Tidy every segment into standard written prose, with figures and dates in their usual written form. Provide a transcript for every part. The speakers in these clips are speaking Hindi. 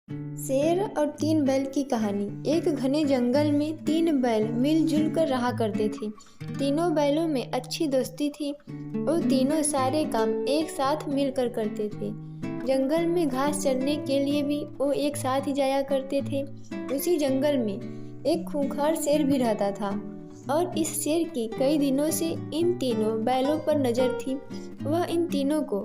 शेर और तीन बैल की कहानी। एक घने जंगल में तीन बैल मिलजुल कर रहा करते थे। तीनों बैलों में अच्छी दोस्ती थी। वो तीनों सारे काम एक साथ मिलकर करते थे। जंगल में घास चरने के लिए भी वो एक साथ ही जाया करते थे। उसी जंगल में एक खूंखार शेर भी रहता था और इस शेर की कई दिनों से इन तीनों बैलों पर नजर थी। वह इन तीनों को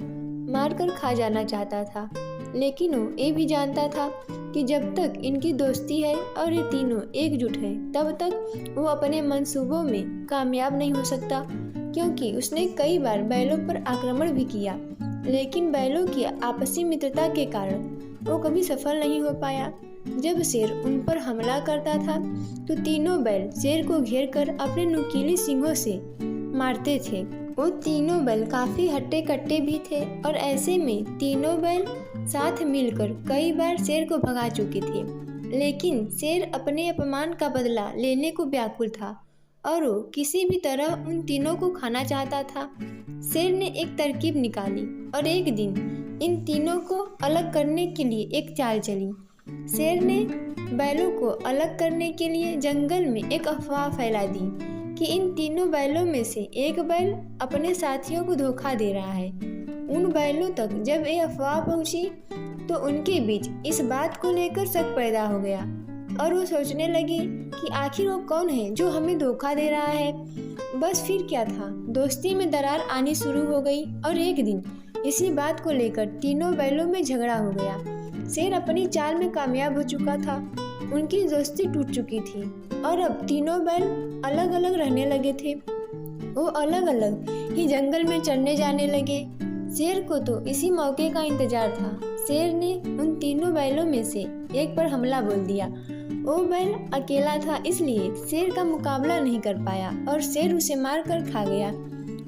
मारकर खा जाना चाहता था, लेकिन वो ये भी जानता था कि जब तक इनकी दोस्ती है और ये तीनों एकजुट हैं, तब तक वो अपने मंसूबों में कामयाब नहीं हो सकता। क्योंकि उसने कई बार बैलों पर आक्रमण भी किया, लेकिन बैलों की आपसी मित्रता के कारण वो कभी सफल नहीं हो पाया। जब शेर उन पर हमला करता था तो तीनों बैल शेर को घेर कर अपने नुकीले सींगों से मारते थे। वो तीनों बैल काफी हट्टे कट्टे भी थे और ऐसे में तीनों बैल साथ मिलकर कई बार शेर को भगा चुके थे। लेकिन शेर अपने अपमान का बदला लेने को व्याकुल था और वो किसी भी तरह उन तीनों को खाना चाहता था। शेर ने एक तरकीब निकाली और एक दिन इन तीनों को अलग करने के लिए एक चाल चली। शेर ने बैलों को अलग करने के लिए जंगल में एक अफवाह फैला दी कि इन तीनों बैलों में से एक बैल अपने साथियों को धोखा दे रहा है। उन बैलों तक जब ये अफवाह पहुंची तो उनके बीच इस बात को लेकर शक पैदा हो गया और वो सोचने लगे कि आखिर वो कौन है जो हमें धोखा दे रहा है। बस फिर क्या था, दोस्ती में दरार आनी शुरू हो गई और एक दिन इसी बात को लेकर तीनों बैलों में झगड़ा हो गया। शेर अपनी चाल में कामयाब हो चुका था, उनकी दोस्ती टूट चुकी थी और अब तीनों बैल अलग अलग रहने लगे थे। वो अलग अलग ही जंगल में चरने जाने लगे। शेर को तो इसी मौके का इंतजार था। शेर ने उन तीनों बैलों में से एक पर हमला बोल दिया। वो बैल अकेला था, इसलिए शेर का मुकाबला नहीं कर पाया और शेर उसे मार कर खा गया।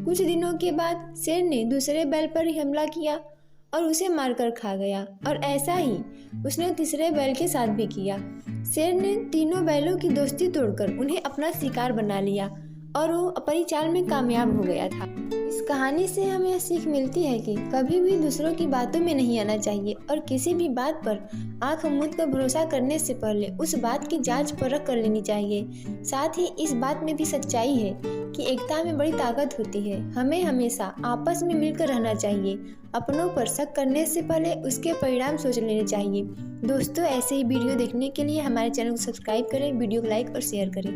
कुछ दिनों के बाद शेर ने दूसरे बैल पर ही हमला किया और उसे मारकर खा गया और ऐसा ही उसने तीसरे बैल के साथ भी किया। शेर ने तीनों बैलों की दोस्ती तोड़कर उन्हें अपना शिकार बना लिया और वो अपनी चाल में कामयाब हो गया था। इस कहानी से हमें यह सीख मिलती है कि कभी भी दूसरों की बातों में नहीं आना चाहिए और किसी भी बात पर आंख मूंद कर भरोसा करने से पहले उस बात की जांच परख कर लेनी चाहिए। साथ ही इस बात में भी सच्चाई है कि एकता में बड़ी ताकत होती है। हमें हमेशा आपस में मिलकर रहना चाहिए। अपनों पर शक करने से पहले उसके परिणाम सोच लेने चाहिए। दोस्तों, ऐसे ही वीडियो देखने के लिए हमारे चैनल को सब्सक्राइब करें, वीडियो को लाइक और शेयर करें।